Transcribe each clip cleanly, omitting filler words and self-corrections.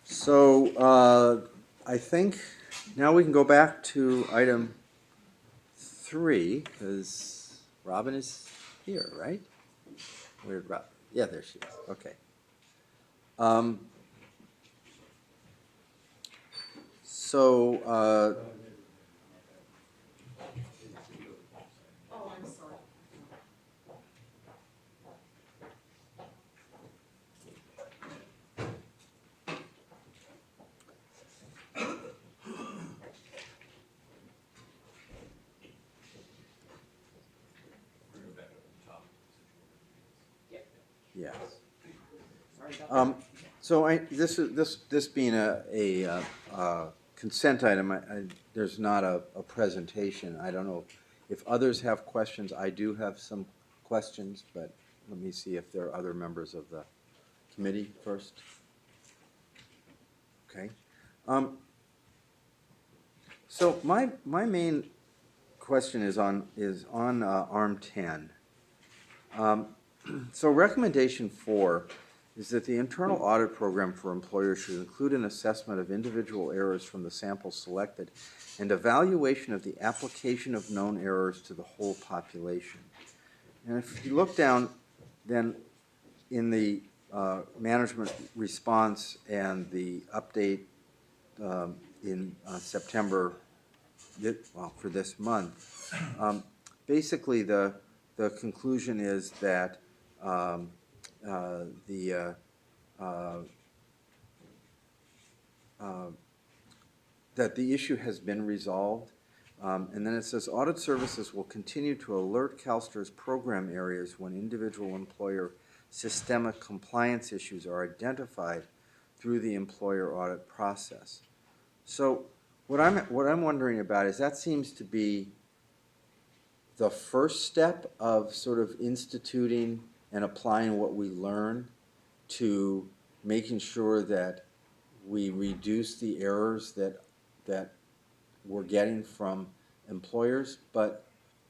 So I think now we can go back to item 3, because Robin is here, right? Where'd Robin? Yeah, there she is. Okay. Um, so Oh, I'm sorry. yes. Sorry about that. So this being a consent item, there's not a presentation. I don't know if others have questions. I do have some questions, but let me see if there are other members of the committee first. Okay. So my main question is on ARM 10. So recommendation 4 is that the internal audit program for employers should include an assessment of individual errors from the sample selected and evaluation of the application of known errors to the whole population. And if you look down then in the management response and the update in September, well, for this month, basically the conclusion is that that the issue has been resolved. And then it says audit services will continue to alert CalSTRS program areas when individual employer systemic compliance issues are identified through the employer audit process. So what I'm wondering about is that seems to be the first step of sort of instituting and applying what we learn to making sure that we reduce the errors that we're getting from employers, but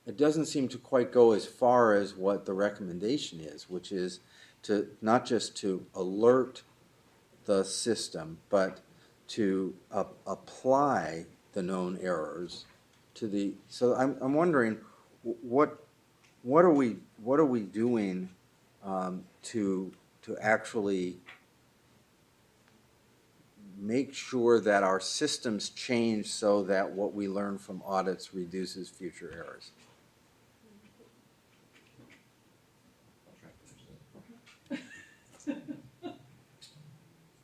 it doesn't seem to quite go as far as what the recommendation is, which is to not just to alert the system, but to apply the known errors to the. So I'm wondering what are we doing to actually make sure that our systems change so that what we learn from audits reduces future errors?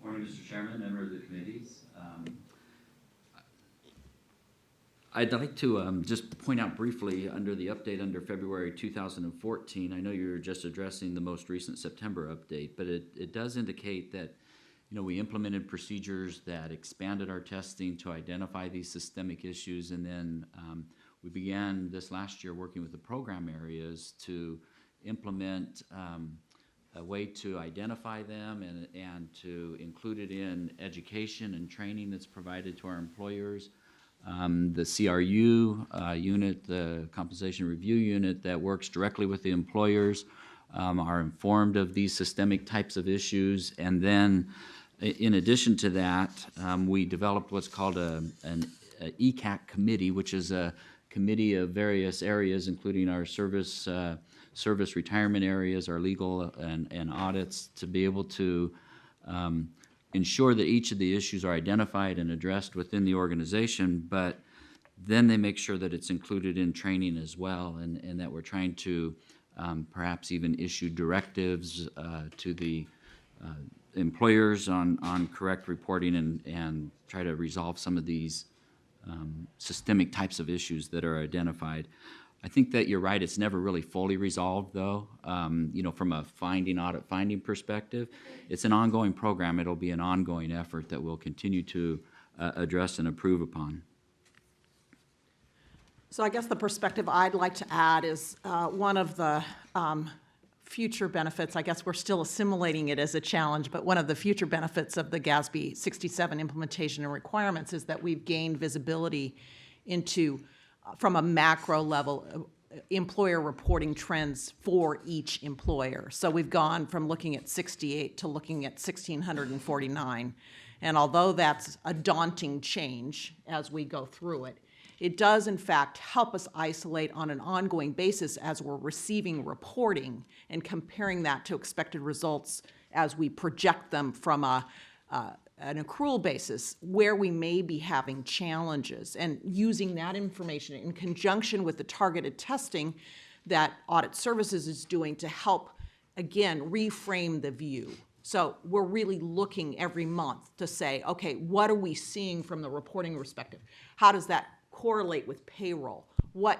Morning, Mr. Chairman, member of the committees. I'd like to just point out briefly under the update under February 2014, I know you're just addressing the most recent September update, but it does indicate that we implemented procedures that expanded our testing to identify these systemic issues, and then we began this last year working with the program areas to implement a way to identify them and to include it in education and training that's provided to our employers. The CRU unit, the compensation review unit that works directly with the employers, are informed of these systemic types of issues. And then in addition to that, we developed what's called an ECAC committee, which is a committee of various areas, including our service retirement areas, our legal and audits, to be able to ensure that each of the issues are identified and addressed within the organization, but then they make sure that it's included in training as well, and that we're trying to perhaps even issue directives to the employers on correct reporting and try to resolve some of these systemic types of issues that are identified. I think that you're right, it's never really fully resolved though. From a audit finding perspective, it's an ongoing program. It'll be an ongoing effort that we'll continue to address and improve upon. So I guess the perspective I'd like to add is one of the future benefits, I guess we're still assimilating it as a challenge, but one of the future benefits of the GASB 67 implementation and requirements is that we've gained visibility into, from a macro level, employer reporting trends for each employer. So we've gone from looking at 68 to looking at 1,649. And although that's a daunting change as we go through it, it does in fact help us isolate on an ongoing basis as we're receiving reporting and comparing that to expected results as we project them from an accrual basis where we may be having challenges, and using that information in conjunction with the targeted testing that Audit Services is doing to help, again, reframe the view. So we're really looking every month to say, okay, what are we seeing from the reporting perspective? How does that correlate with payroll? What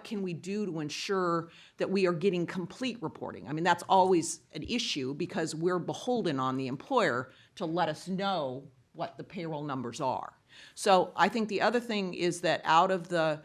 can we do to ensure that we are getting complete reporting? I mean, that's always an issue because we're beholden on the employer to let us know what the payroll numbers are. So I think the other thing is that out of the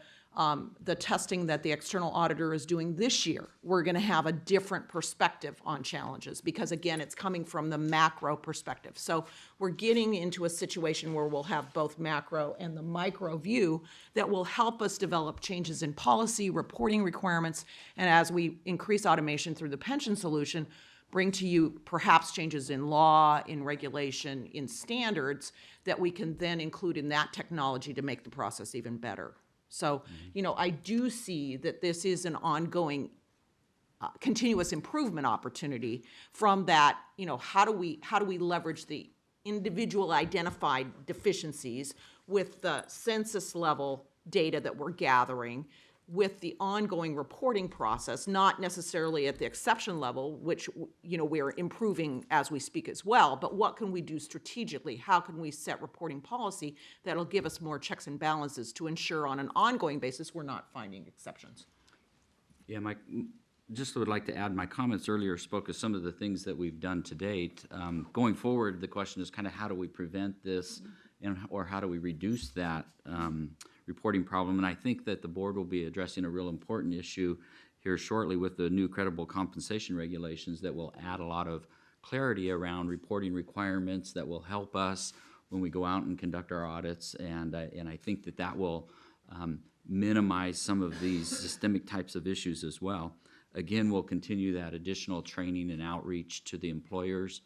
testing that the external auditor is doing this year, we're going to have a different perspective on challenges because, again, it's coming from the macro perspective. So we're getting into a situation where we'll have both macro and the micro view that will help us develop changes in policy, reporting requirements, and as we increase automation through the pension solution, bring to you perhaps changes in law, in regulation, in standards that we can then include in that technology to make the process even better. So, I do see that this is an ongoing continuous improvement opportunity from that, how do we leverage the individual identified deficiencies with the census level data that we're gathering with the ongoing reporting process, not necessarily at the exception level, which, we're improving as we speak as well, but what can we do strategically? How can we set reporting policy that'll give us more checks and balances to ensure on an ongoing basis we're not finding exceptions? Yeah, just would like to add, my comments earlier spoke of some of the things that we've done to date. Going forward, the question is kind of how do we prevent this or how do we reduce that reporting problem? And I think that the board will be addressing a real important issue here shortly with the new credible compensation regulations that will add a lot of clarity around reporting requirements that will help us when we go out and conduct our audits. And I think that will minimize some of these systemic types of issues as well. Again, we'll continue that additional training and outreach to the employers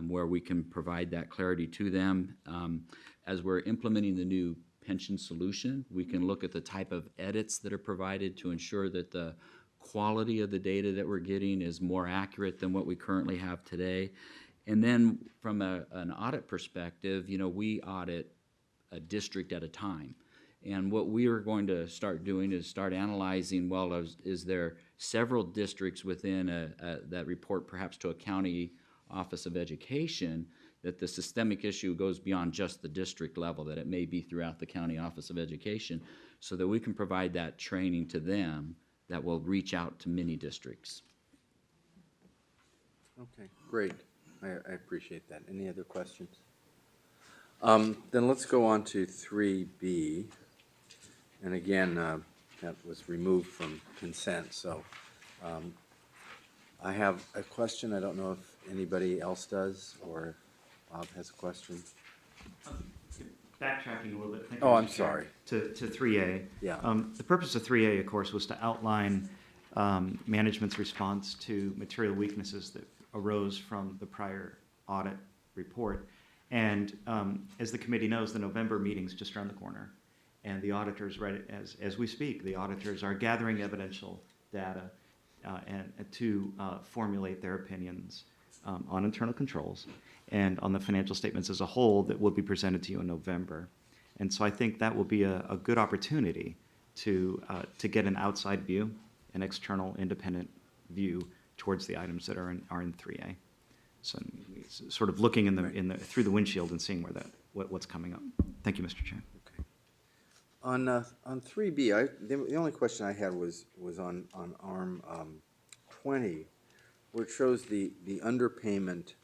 where we can provide that clarity to them. As we're implementing the new pension solution, we can look at the type of edits that are provided to ensure that the quality of the data that we're getting is more accurate than what we currently have today. And then from an audit perspective, we audit a district at a time. And what we are going to start doing is start analyzing, well, is there several districts within that report perhaps to a county office of education, that the systemic issue goes beyond just the district level, that it may be throughout the county office of education, so that we can provide that training to them that will reach out to many districts. Okay, great. I appreciate that. Any other questions? Then let's go on to 3B. And again, that was removed from consent, so I have a question. I don't know if anybody else does, or if Bob has a question. Backtracking a little bit. Thank you, Oh, Mr. I'm Chair, sorry. To 3A. Yeah. The purpose of 3A, of course, was to outline management's response to material weaknesses that arose from the prior audit report. And as the committee knows, the November meeting's just around the corner. And the auditors, right as we speak, the auditors are gathering evidential data and to formulate their opinions on internal controls and on the financial statements as a whole that will be presented to you in November. And so I think that will be a good opportunity to get an outside view, an external independent view towards the items that are in 3A. So sort of looking through the windshield and seeing what's coming up. Thank you, Mr. Chair. Okay. On 3B, the only question I had was on ARM 20, where it shows the underpayment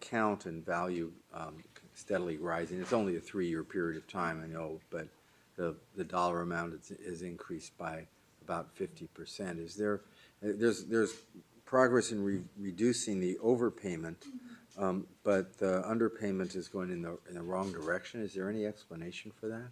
count and value steadily rising. It's only a 3-year period of time, I know, but the dollar amount is increased by about 50%. There's progress in reducing the overpayment, but the underpayment is going in the wrong direction. Is there any explanation for that?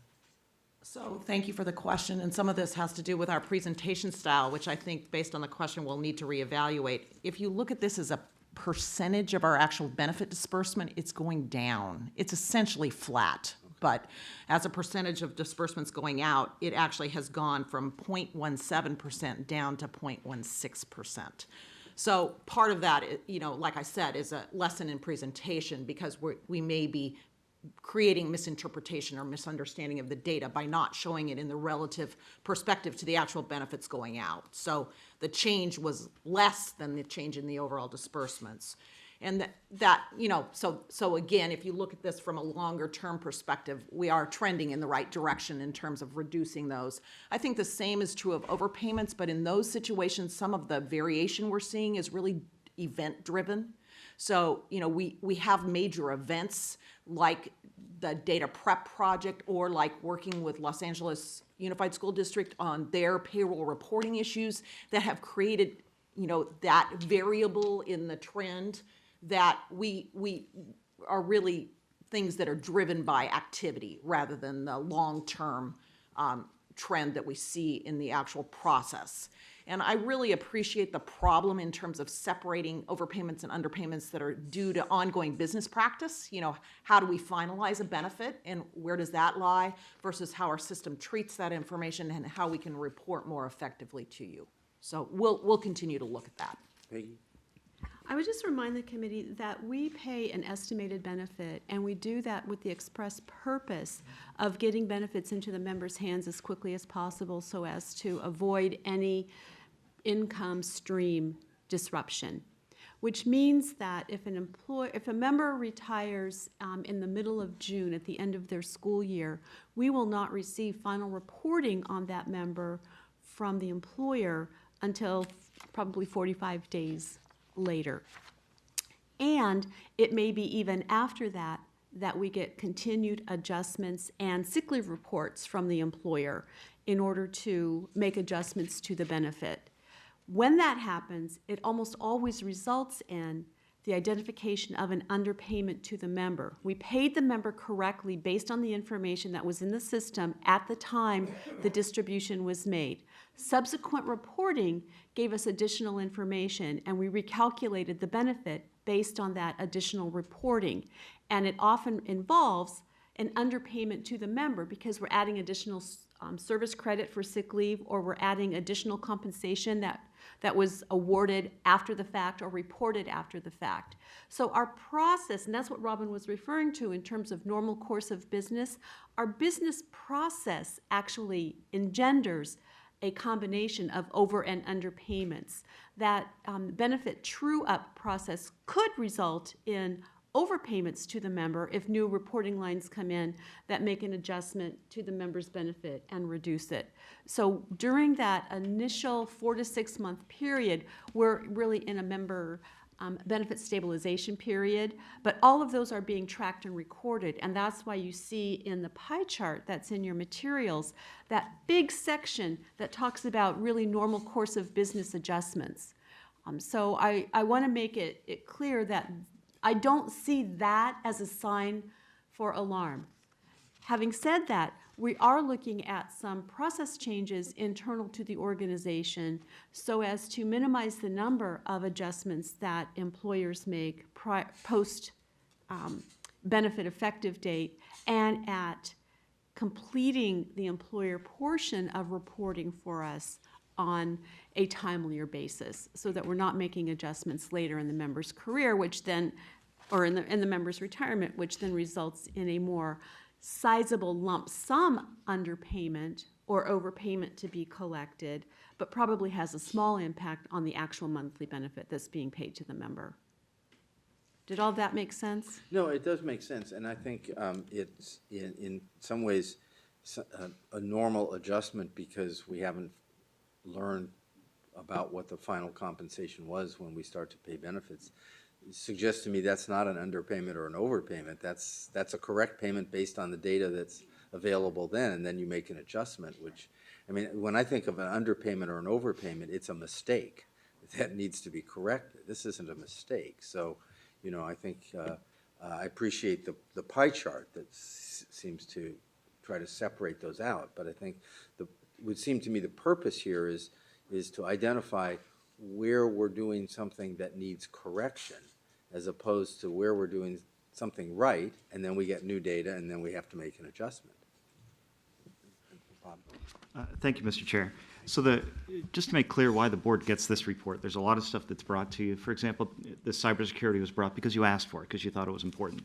So thank you for the question, and some of this has to do with our presentation style, which I think, based on the question, we'll need to reevaluate. If you look at this as a percentage of our actual benefit disbursement, it's going down. It's essentially flat, but as a percentage of disbursements going out, it actually has gone from 0.17% down to 0.16%. So part of that, like I said, is a lesson in presentation, because we may be creating misinterpretation or misunderstanding of the data by not showing it in the relative perspective to the actual benefits going out. So the change was less than the change in the overall disbursements. And so again, if you look at this from a longer term perspective, we are trending in the right direction in terms of reducing those. I think the same is true of overpayments, but in those situations, some of the variation we're seeing is really event driven. So, we have major events like the data prep project, or like working with Los Angeles Unified School District on their payroll reporting issues that have created, that variable in the trend that we are really things that are driven by activity rather than the long-term trend that we see in the actual process. And I really appreciate the problem in terms of separating overpayments and underpayments that are due to ongoing business practice. How do we finalize a benefit and where does that lie versus how our system treats that information and how we can report more effectively to you. So we'll continue to look at that. Peggy? I would just remind the committee that we pay an estimated benefit, and we do that with the express purpose of getting benefits into the members' hands as quickly as possible so as to avoid any income stream disruption, which means that if a member retires in the middle of June at the end of their school year, we will not receive final reporting on that member from the employer until probably 45 days later. And it may be even after that we get continued adjustments and sick leave reports from the employer in order to make adjustments to the benefit. When that happens, it almost always results in the identification of an underpayment to the member. We paid the member correctly based on the information that was in the system at the time the distribution was made. Subsequent reporting gave us additional information, and we recalculated the benefit based on that additional reporting. And it often involves an underpayment to the member because we're adding additional service credit for sick leave, or we're adding additional compensation that was awarded after the fact or reported after the fact. So our process, and that's what Robin was referring to in terms of normal course of business, our business process actually engenders a combination of over and under payments. That benefit true-up process could result in overpayments to the member if new reporting lines come in that make an adjustment to the member's benefit and reduce it. So during that initial 4 to 6 month period, we're really in a member benefit stabilization period, but all of those are being tracked and recorded, and that's why you see in the pie chart that's in your materials that big section that talks about really normal course of business adjustments. So I want to make it clear that I don't see that as a sign for alarm. Having said that, we are looking at some process changes internal to the organization so as to minimize the number of adjustments that employers make post benefit effective date and at completing the employer portion of reporting for us on a timelier basis, so that we're not making adjustments later in the member's career, which then, or in the member's retirement, which then results in a more sizable lump sum underpayment or overpayment to be collected, but probably has a small impact on the actual monthly benefit that's being paid to the member. Did all that make sense? No, it does make sense, and I think it's in some ways a normal adjustment because we haven't learned about what the final compensation was when we start to pay benefits. It suggests to me that's not an underpayment or an overpayment. That's a correct payment based on the data that's available then, and then you make an adjustment, which, I mean, when I think of an underpayment or an overpayment, it's a mistake that needs to be corrected. This isn't a mistake. So, I think I appreciate the pie chart that seems to try to separate those out. But I think it would seem to me the purpose here is to identify where we're doing something that needs correction, as opposed to where we're doing something right, and then we get new data, and then we have to make an adjustment. Bob. Thank you, Mr. Chair. So just to make clear why the board gets this report, there's a lot of stuff that's brought to you. For example, the cybersecurity was brought because you asked for it, because you thought it was important.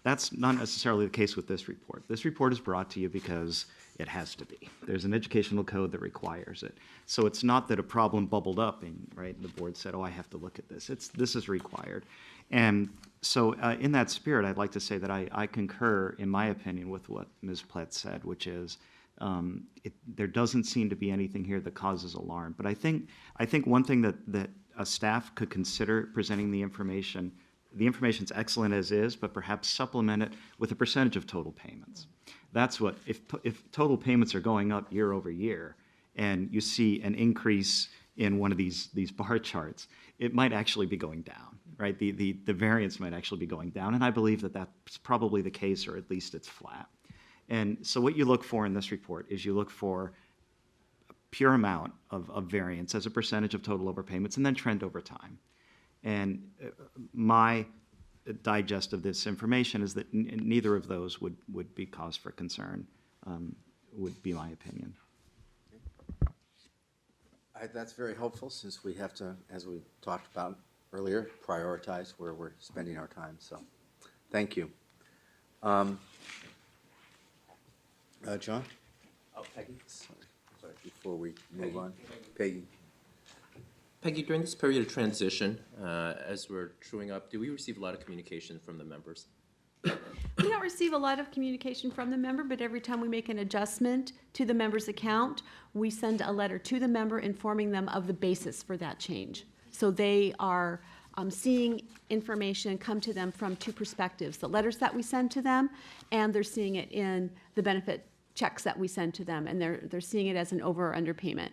That's not necessarily the case with this report. This report is brought to you because it has to be. There's an educational code that requires it. So it's not that a problem bubbled up and, right, the board said, oh, I have to look at this. This is required. And so in that spirit, I'd like to say that I concur, in my opinion, with what Ms. Plett said, which is there doesn't seem to be anything here that causes alarm. But I think one thing that a staff could consider presenting the information's excellent as is, but perhaps supplement it with a percentage of total payments. That's what, if total payments are going up year over year, and you see an increase in one of these bar charts, it might actually be going down, right? The variance might actually be going down, and I believe that that's probably the case, or at least it's flat. And so what you look for in this report is you look for a pure amount of variance as a percentage of total overpayments, and then trend over time. And my digest of this information is that neither of those would be cause for concern, would be my opinion. That's very helpful, since we have to, as we talked about earlier, prioritize where we're spending our time. So thank you. John? Oh, Peggy. Sorry, before we move on. Peggy. Peggy, during this period of transition, as we're truing up, do we receive a lot of communication from the members? We don't receive a lot of communication from the member, but every time we make an adjustment to the member's account, we send a letter to the member informing them of the basis for that change. So they are seeing information come to them from two perspectives: the letters that we send to them, and they're seeing it in the benefit checks that we send to them, and they're seeing it as an over or underpayment.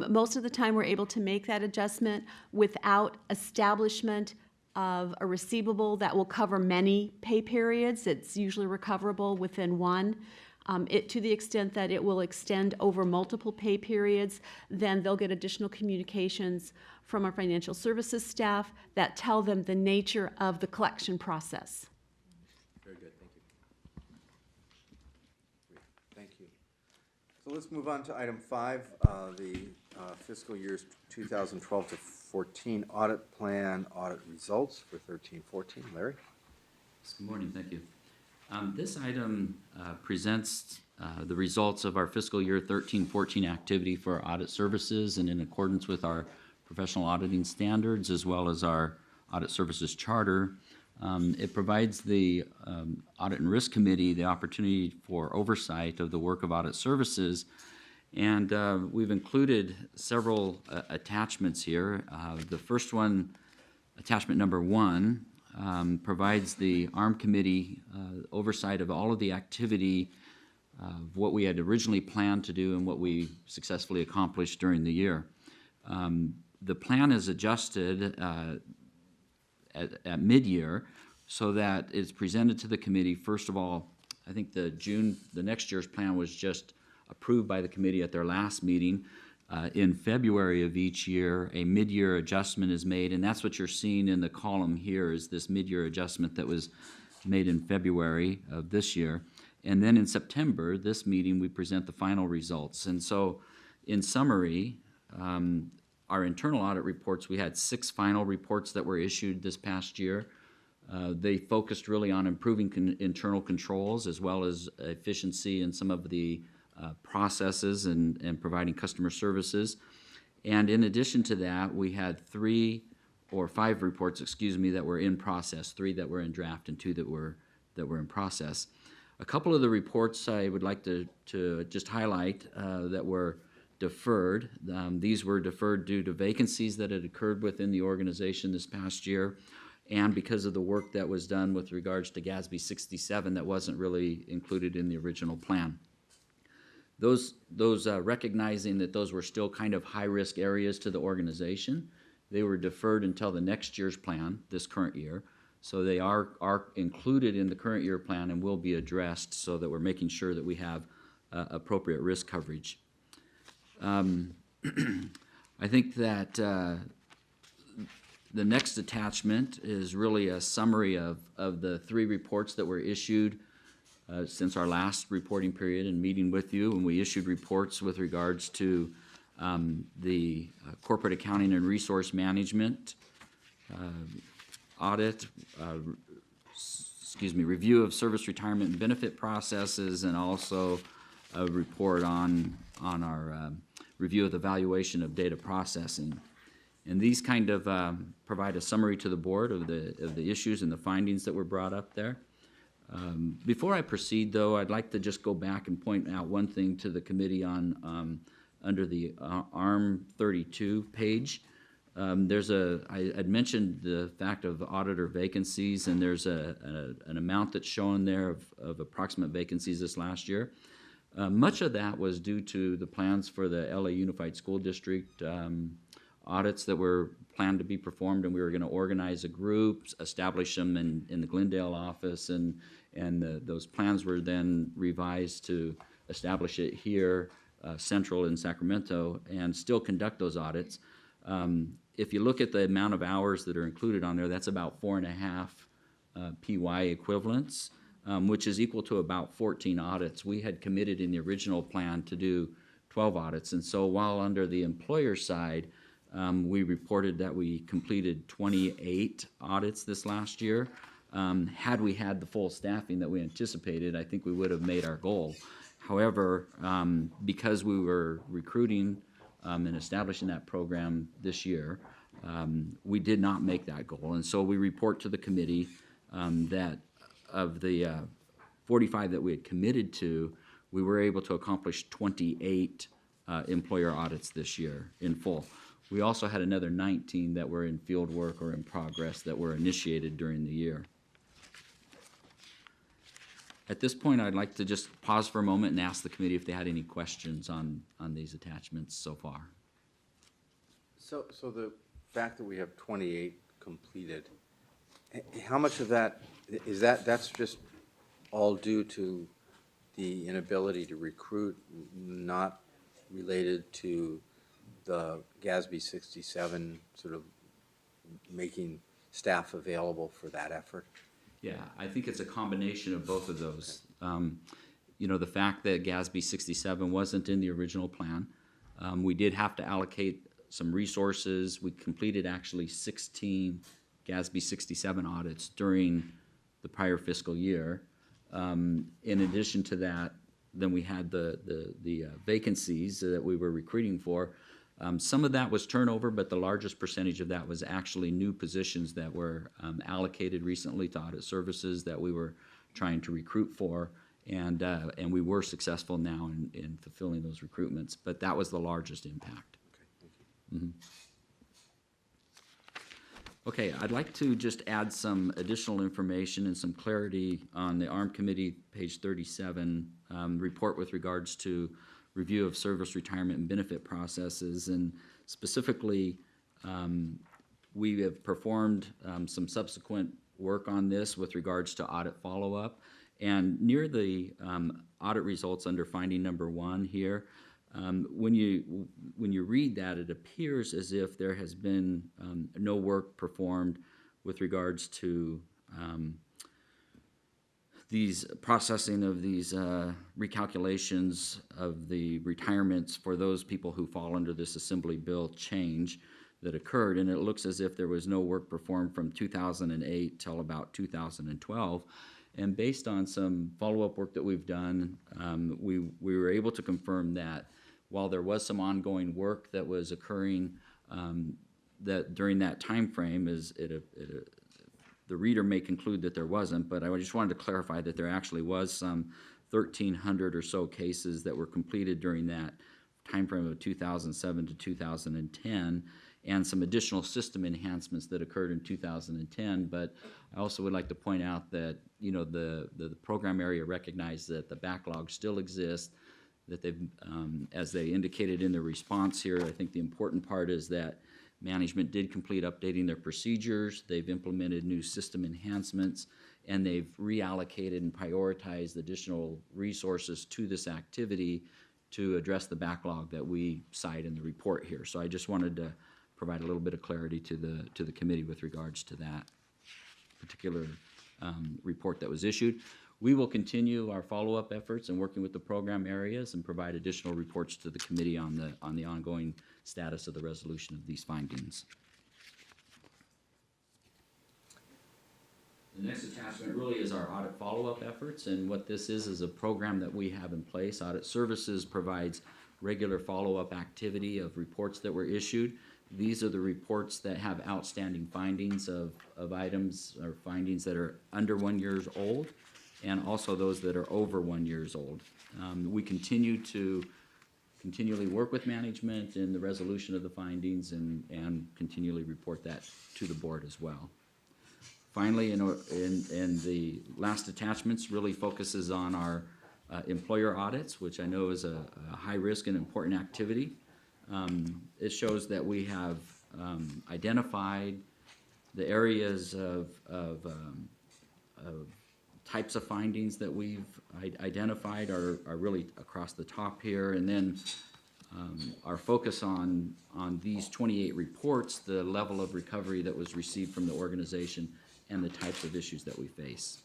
Most of the time, we're able to make that adjustment without establishment of a receivable that will cover many pay periods. It's usually recoverable within one. To the extent that it will extend over multiple pay periods, then they'll get additional communications from our financial services staff that tell them the nature of the collection process. Very good, thank you. Thank you. So let's move on to item 5, the fiscal years 2012 to 14 audit plan, audit results for 13-14. Larry? Good morning, thank you. This item presents the results of our fiscal year 13-14 activity for audit services, and in accordance with our professional auditing standards as well as our audit services charter. It provides the Audit and Risk Committee the opportunity for oversight of the work of audit services, and we've included several attachments here. The first one, attachment number 1, provides the ARM Committee oversight of all of the activity of what we had originally planned to do and what we successfully accomplished during the year. The plan is adjusted at mid-year so that it's presented to the committee. First of all, I think the next year's plan was just approved by the committee at their last meeting. In February of each year, a mid-year adjustment is made, and that's what you're seeing in the column here is this mid-year adjustment that was made in February of this year. And then in September, this meeting, we present the final results. And so, in summary, our internal audit reports, we had 6 final reports that were issued this past year. They focused really on improving internal controls as well as efficiency in some of the processes and providing customer services. And in addition to that, we had 5 reports, that were in process, 3 that were in draft and 2 that were in process. A couple of the reports I would like to just highlight that were deferred. These were deferred due to vacancies that had occurred within the organization this past year, and because of the work that was done with regards to GASB 67 that wasn't really included in the original plan. Those recognizing that those were still kind of high-risk areas to the organization, they were deferred until the next year's plan, this current year. So they are included in the current year plan and will be addressed so that we're making sure that we have appropriate risk coverage. I think that the next attachment is really a summary of the 3 reports that were issued since our last reporting period and meeting with you, and we issued reports with regards to the corporate accounting and resource management audit, review of service retirement and benefit processes, and also a report on our review of the valuation of data processing. And these kind of provide a summary to the board of the issues and the findings that were brought up there. Before I proceed, though, I'd like to just go back and point out one thing to the committee on under the ARM 32 page. I'd mentioned the fact of auditor vacancies, and there's an amount that's shown there of approximate vacancies this last year. Much of that was due to the plans for the LA Unified School District audits that were planned to be performed, and we were going to organize a group, establish them in the Glendale office, and those plans were then revised to establish it here, central in Sacramento, and still conduct those audits. If you look at the amount of hours that are included on there, that's about 4.5 PY equivalents, which is equal to about 14 audits. We had committed in the original plan to do 12 audits, and so while under the employer side, we reported that we completed 28 audits this last year. Had we had the full staffing that we anticipated, I think we would have made our goal. However, because we were recruiting and establishing that program this year, we did not make that goal. And so we report to the committee that of the 45 that we had committed to, we were able to accomplish 28 employer audits this year in full. We also had another 19 that were in field work or in progress that were initiated during the year. At this point, I'd like to just pause for a moment and ask the committee if they had any questions on these attachments so far. So the fact that we have 28 completed, how much of that is that's just all due to the inability to recruit, not related to the GASB 67 sort of making staff available for that effort? Yeah, I think it's a combination of both of those. You know, the fact that GASB 67 wasn't in the original plan, we did have to allocate some resources. We completed actually 16 GASB 67 audits during the prior fiscal year. In addition to that, then we had the vacancies that we were recruiting for. Some of that was turnover, but the largest percentage of that was actually new positions that were allocated recently to audit services that we were trying to recruit for, and we were successful now in fulfilling those recruitments, but that was the largest impact. Okay, thank you. Okay, I'd like to just add some additional information and some clarity on the ARM Committee, page 37, report with regards to review of service retirement and benefit processes, and specifically we have performed some subsequent work on this with regards to audit follow-up, and near the audit results under finding number 1 here, when you read that, it appears as if there has been no work performed with regards to these processing of these recalculations of the retirements for those people who fall under this Assembly Bill change that occurred, and it looks as if there was no work performed from 2008 till about 2012. And based on some follow-up work that we've done, we were able to confirm that while there was some ongoing work that was occurring that during that time frame, the reader may conclude that there wasn't, but I just wanted to clarify that there actually was some 1,300 or so cases that were completed during that time frame of 2007 to 2010, and some additional system enhancements that occurred in 2010. But I also would like to point out that, you know, the program area recognized that the backlog still exists, that they've, as they indicated in their response here, I think the important part is that management did complete updating their procedures. They've implemented new system enhancements, and they've reallocated and prioritized additional resources to this activity to address the backlog that we cite in the report here. So I just wanted to provide a little bit of clarity to the committee with regards to that particular report that was issued. We will continue our follow-up efforts and working with the program areas and provide additional reports to the committee on the ongoing status of the resolution of these findings. The next attachment really is our audit follow-up efforts, and what this is a program that we have in place. Audit Services provides regular follow-up activity of reports that were issued. These are the reports that have outstanding findings of items or findings that are under 1 year old, and also those that are over 1 year old. We continue to continually work with management in the resolution of the findings and continually report that to the board as well. Finally, in the last attachments really focuses on our employer audits, which I know is a high risk and important activity. It shows that we have identified the areas of types of findings that we've identified are really across the top here, and then our focus on these 28 reports, the level of recovery that was received from the organization, and the types of issues that we face.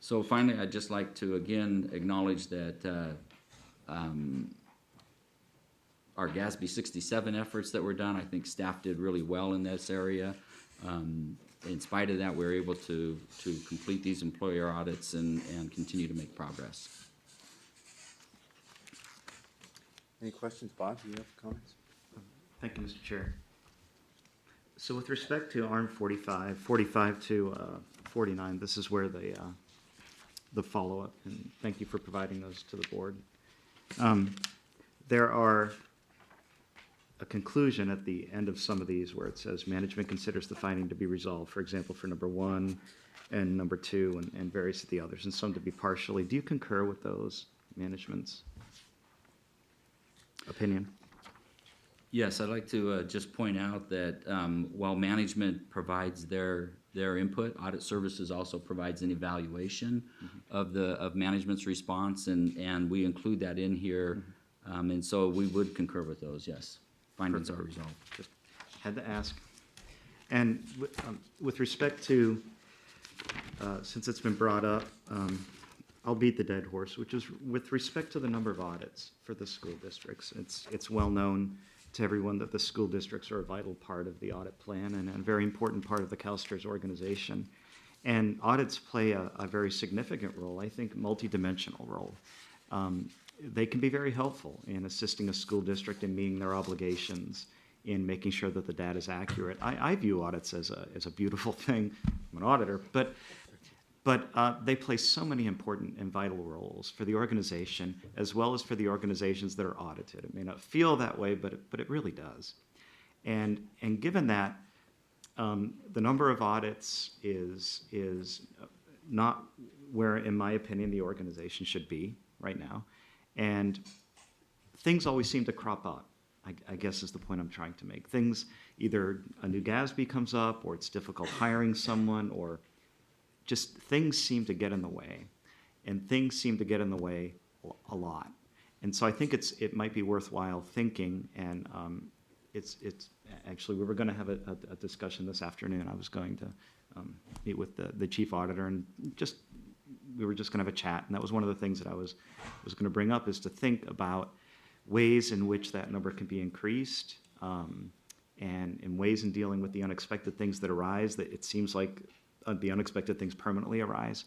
So finally, I'd just like to again acknowledge that our GASB 67 efforts that were done, I think staff did really well in this area. In spite of that, we were able to complete these employer audits and continue to make progress. Any questions, Bob? Do you have comments? Thank you, Mr. Chair. So with respect to ARM 45 to 49, this is where the follow-up, and thank you for providing those to the board. There are a conclusion at the end of some of these where it says management considers the finding to be resolved, for example, for number 1 and number 2 and various of the others, and some to be partially. Do you concur with those management's opinion? Yes, I'd like to just point out that while management provides their input, Audit Services also provides an evaluation of management's response, and we include that in here, and so we would concur with those. Yes, findings are resolved. Just had to ask. And with respect to, since it's been brought up, I'll beat the dead horse, which is with respect to the number of audits for the school districts. It's well known to everyone that the school districts are a vital part of the audit plan and a very important part of the CalSTRS organization. And audits play a very significant role, I think multidimensional role. They can be very helpful in assisting a school district in meeting their obligations, in making sure that the data is accurate. I view audits as a beautiful thing. I'm an auditor, but they play so many important and vital roles for the organization as well as for the organizations that are audited. It may not feel that way, but it really does. And given that, the number of audits is not where, in my opinion, the organization should be right now. And things always seem to crop up, I guess is the point I'm trying to make. Things, either a new GASB comes up, or it's difficult hiring someone, or just things seem to get in the way, and things seem to get in the way a lot. And so I think it might be worthwhile thinking, and it's actually, we were going to have a discussion this afternoon. I was going to meet with the chief auditor, and we were just going to have a chat, and that was one of the things that I was going to bring up, is to think about ways in which that number can be increased, and in ways in dealing with the unexpected things that arise, that it seems like the unexpected things permanently arise.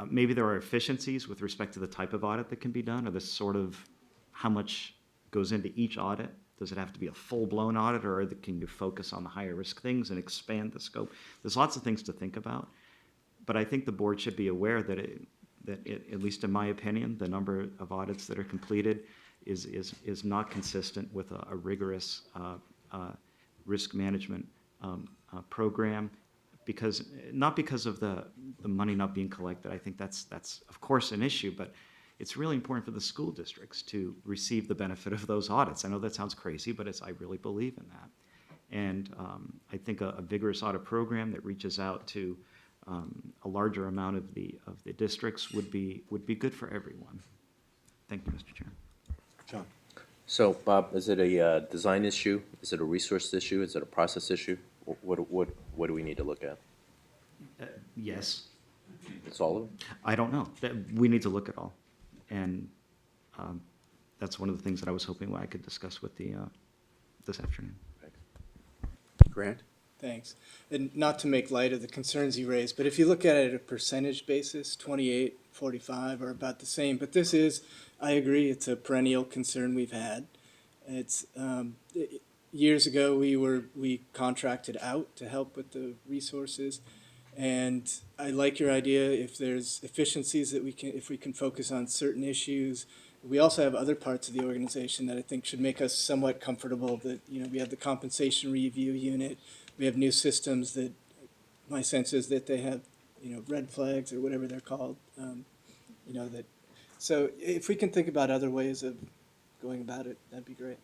Maybe there are efficiencies with respect to the type of audit that can be done, or the sort of how much goes into each audit. Does it have to be a full-blown audit, or can you focus on the higher risk things and expand the scope? There's lots of things to think about, but I think the board should be aware that at least in my opinion, the number of audits that are completed is not consistent with a rigorous risk management program. Not because of the money not being collected. I think that's of course an issue, but it's really important for the school districts to receive the benefit of those audits. I know that sounds crazy, but I really believe in that. And I think a vigorous audit program that reaches out to a larger amount of the districts would be good for everyone. Thank you, Mr. Chair. John? So, Bob, is it a design issue? Is it a resource issue? Is it a process issue? What do we need to look at? Yes. It's all of them? I don't know. We need to look at all. And that's one of the things that I was hoping I could discuss with this afternoon. Grant? Thanks. And not to make light of the concerns you raised, but if you look at it at a percentage basis, 28, 45 are about the same. But this is, I agree, it's a perennial concern we've had. It's years ago we contracted out to help with the resources, and I like your idea if there's efficiencies that if we can focus on certain issues. We also have other parts of the organization that I think should make us somewhat comfortable that, we have the compensation review unit. We have new systems that my sense is that they have, red flags or whatever they're called. So if we can think about other ways of going about it, that'd be great.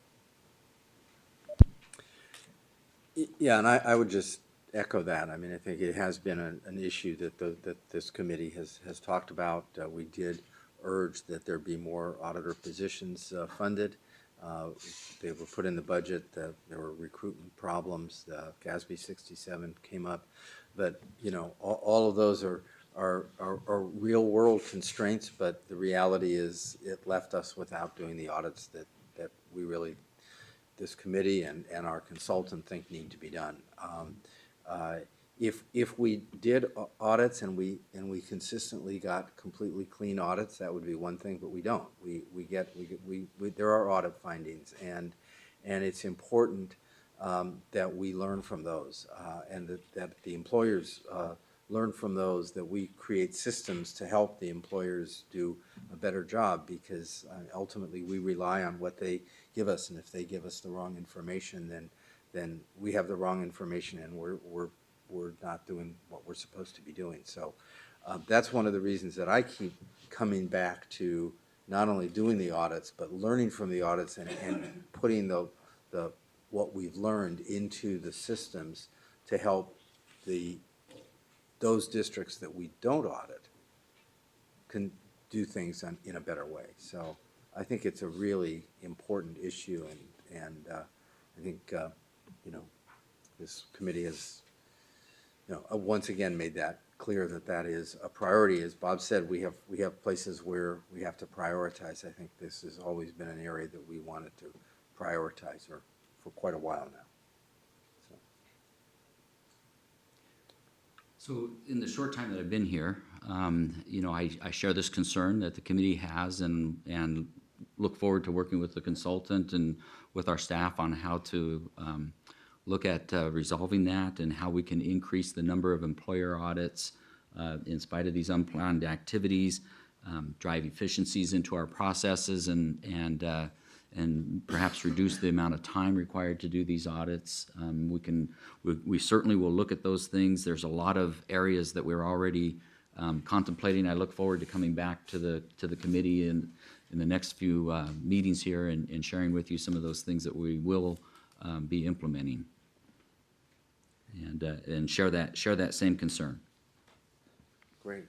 Yeah, and I would just echo that. I mean, I think it has been an issue that this committee has talked about. We did urge that there be more auditor positions funded. They were put in the budget. There were recruitment problems. The GASB 67 came up, but all of those are real world constraints. But the reality is, it left us without doing the audits that we really, this committee and our consultant, think need to be done. If we did audits and we consistently got completely clean audits, that would be one thing, but we don't. There are audit findings, and it's important that we learn from those, and that the employers learn from those, that we create systems to help the employers do a better job, because ultimately we rely on what they give us, and if they give us the wrong information, then we have the wrong information, and we're not doing what we're supposed to be doing. So that's one of the reasons that I keep coming back to not only doing the audits, but learning from the audits and putting the what we've learned into the systems to help those districts that we don't audit can do things in a better way. So I think it's a really important issue, and I think this committee has once again made that clear that is a priority. As Bob said, we have places where we have to prioritize. I think this has always been an area that we wanted to prioritize for quite a while now. So in the short time that I've been here, I share this concern that the committee has, and look forward to working with the consultant and with our staff on how to look at resolving that, and how we can increase the number of employer audits in spite of these unplanned activities, drive efficiencies into our processes, and perhaps reduce the amount of time required to do these audits. We certainly will look at those things. There's a lot of areas that we're already contemplating. I look forward to coming back to the committee in the next few meetings here and sharing with you some of those things that we will be implementing, and share that same concern. Great.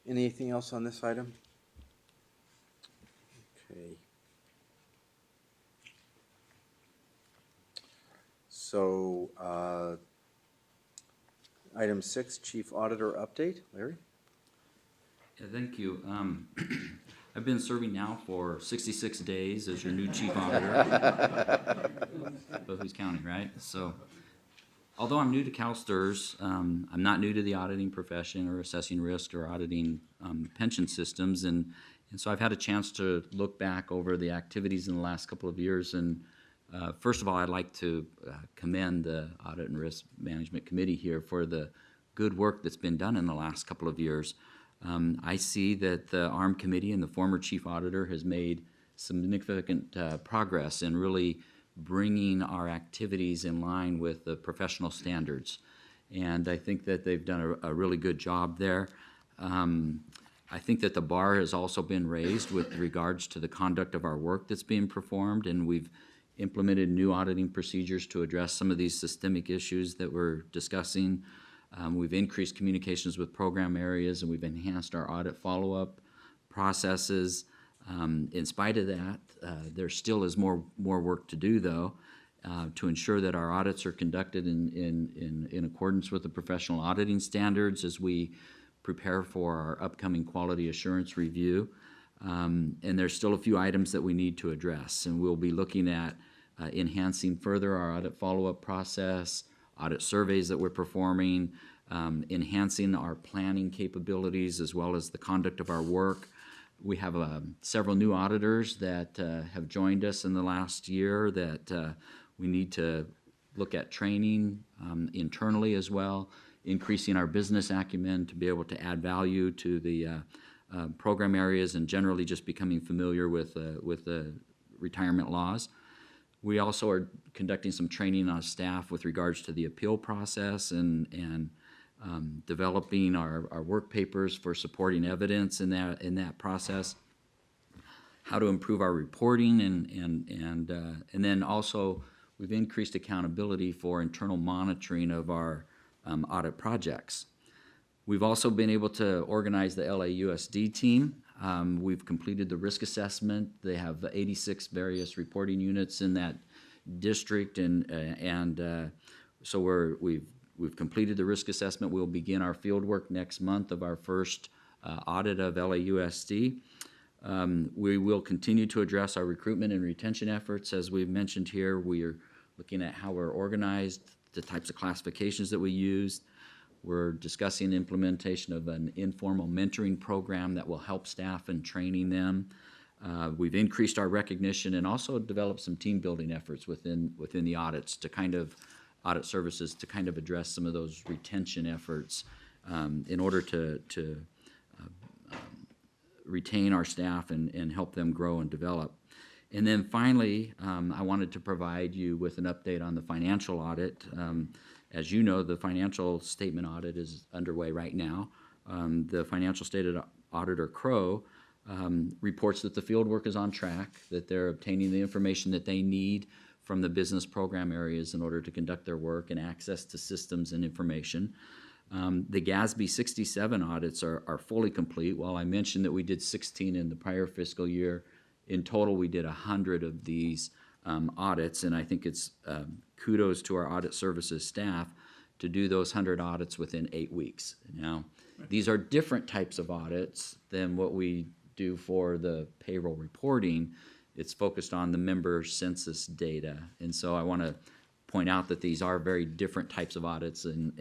Anything else on this item? Okay. So, item 6, Chief Auditor Update. Larry? Yeah, thank you. I've been serving now for 66 days as your new chief auditor. But who's counting, right? So, although I'm new to CalSTRS, I'm not new to the auditing profession or assessing risk or auditing pension systems, and so I've had a chance to look back over the activities in the last couple of years. And first of all, I'd like to commend the Audit and Risk Management Committee here for the good work that's been done in the last couple of years. I see that the ARM Committee and the former Chief Auditor has made significant progress in really bringing our activities in line with the professional standards. And I think that they've done a really good job there. I think that the bar has also been raised with regards to the conduct of our work that's being performed, and we've implemented new auditing procedures to address some of these systemic issues that we're discussing. We've increased communications with program areas, and we've enhanced our audit follow-up processes. In spite of that, there still is more work to do, though, to ensure that our audits are conducted in accordance with the professional auditing standards as we prepare for our upcoming quality assurance review. And there's still a few items that we need to address, and we'll be looking at enhancing further our audit follow-up process, audit surveys that we're performing, enhancing our planning capabilities as well as the conduct of our work. We have several new auditors that have joined us in the last year that we need to look at training internally as well, increasing our business acumen to be able to add value to the program areas and generally just becoming familiar with the retirement laws. We also are conducting some training on staff with regards to the appeal process and developing our work papers for supporting evidence in that process, how to improve our reporting, and then also we've increased accountability for internal monitoring of our audit projects. We've also been able to organize the LAUSD team. We've completed the risk assessment. They have 86 various reporting units in that district, and so we've completed the risk assessment. We'll begin our field work next month of our first audit of LAUSD. We will continue to address our recruitment and retention efforts. As we've mentioned here, we are looking at how we're organized, the types of classifications that we use. We're discussing implementation of an informal mentoring program that will help staff in training them. We've increased our recognition and also developed some team building efforts within the audits to audit services to kind of address some of those retention efforts in order to retain our staff and help them grow and develop. And then finally, I wanted to provide you with an update on the financial audit. As you know, the financial statement audit is underway right now. The financial statement auditor, Crow, reports that the field work is on track, that they're obtaining the information that they need from the business program areas in order to conduct their work and access to systems and information. The GASB 67 audits are fully complete. While I mentioned that we did 16 in the prior fiscal year, in total we did 100 of these audits, and I think it's kudos to our audit services staff to do those 100 audits within 8 weeks. Now, these are different types of audits than what we do for the payroll reporting. It's focused on the member census data, and so I want to point out that these are very different types of audits, and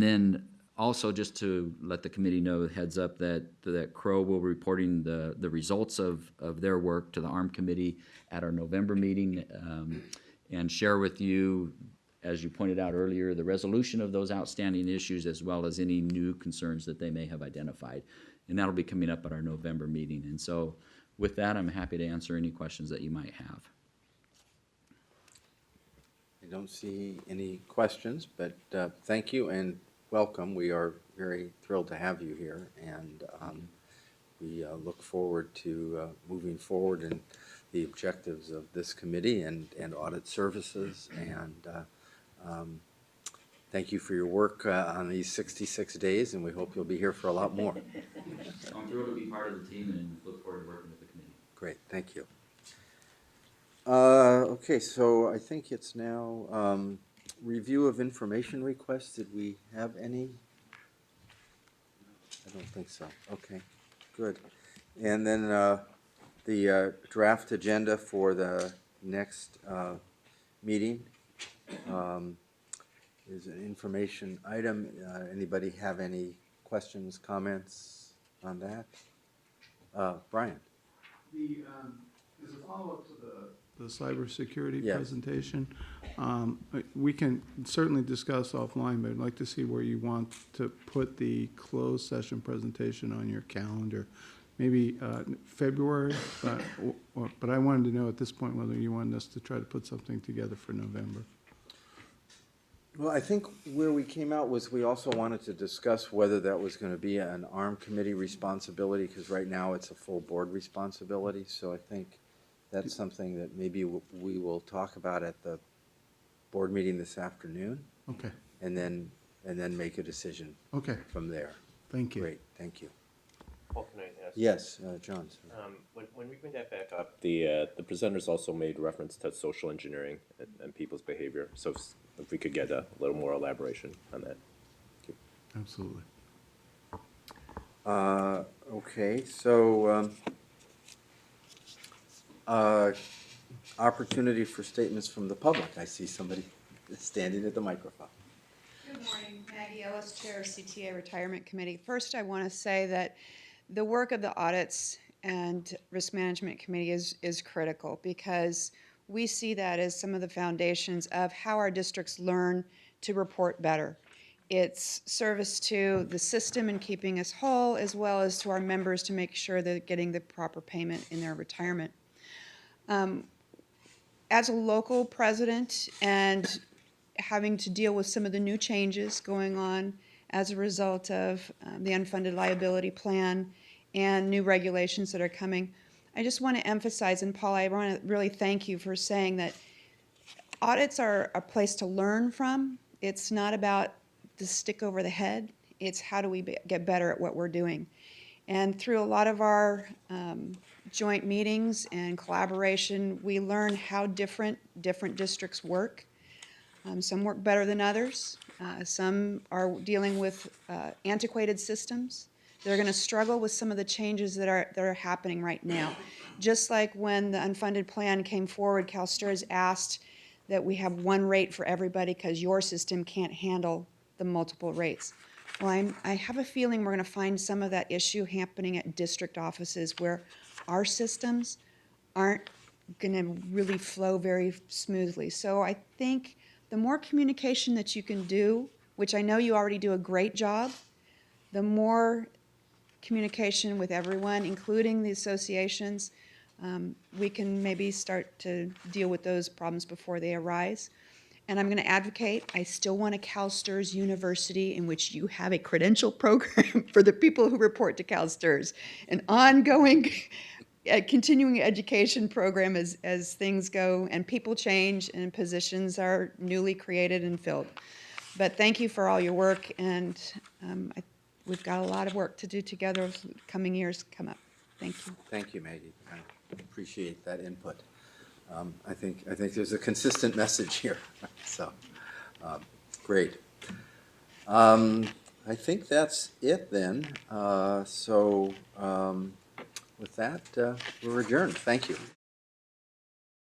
then also just to let the committee know, heads up, that Crow will be reporting the results of their work to the ARM committee at our November meeting and share with you, as you pointed out earlier, the resolution of those outstanding issues as well as any new concerns that they may have identified. And that'll be coming up at our November meeting. And so with that, I'm happy to answer any questions that you might have. I don't see any questions, but thank you and welcome. We are very thrilled to have you here, and we look forward to moving forward in the objectives of this committee and audit services. And thank you for your work on these 66 days, and we hope you'll be here for a lot more. I'm thrilled to be part of the team and look forward to working with the committee. Great, thank you. Okay, so I think it's now review of information requests. Did we have any? I don't think so. Okay, good. And then the draft agenda for the next meeting is an information item. Anybody have any questions, comments on that? Brian? As a follow-up to the cybersecurity Yes. presentation, we can certainly discuss offline, but I'd like to see where you want to put the closed session presentation on your calendar. Maybe February, but I wanted to know at this point whether you wanted us to try to put something together for November. Well, I think where we came out was we also wanted to discuss whether that was going to be an ARM committee responsibility, because right now it's a full board responsibility. So I think that's something that maybe we will talk about at the board meeting this afternoon, Okay, and then make a decision okay, from there. thank you. Great, thank you. Paul, can I ask? Yes, John. sorry. When we bring that back up, the presenters also made reference to social engineering and people's behavior. So if we could get a little more elaboration on that. Absolutely. Okay, so opportunity for statements from the public. I see somebody standing at the microphone. Good morning, Maggie Ellis, Chair of CTA Retirement Committee. First, I want to say that the work of the Audits and Risk Management Committee is critical, because we see that as some of the foundations of how our districts learn to report better. It's service to the system and keeping us whole, as well as to our members to make sure they're getting the proper payment in their retirement. As a local president and having to deal with some of the new changes going on as a result of the unfunded liability plan and new regulations that are coming, I just want to emphasize, and Paul, I want to really thank you for saying that audits are a place to learn from. It's not about the stick over the head. It's how do we get better at what we're doing. And through a lot of our joint meetings and collaboration, we learn how different districts work. Some work better than others. Some are dealing with antiquated systems. They're going to struggle with some of the changes that are happening right now. Just like when the unfunded plan came forward, CalSTRS asked that we have one rate for everybody because your system can't handle the multiple rates. Well, I have a feeling we're going to find some of that issue happening at district offices where our systems aren't going to really flow very smoothly. So I think the more communication that you can do, which I know you already do a great job, the more communication with everyone, including the associations, we can maybe start to deal with those problems before they arise. And I'm going to advocate, I still want a CalSTRS university in which you have a credential program for the people who report to CalSTRS, an ongoing continuing education program as things go and people change and positions are newly created and filled. But thank you for all your work, and we've got a lot of work to do together as coming years come up. Thank you. Thank you, Maggie. I appreciate that input. I think there's a consistent message here. So, great. I think that's it then. With that, we're adjourned. Thank you.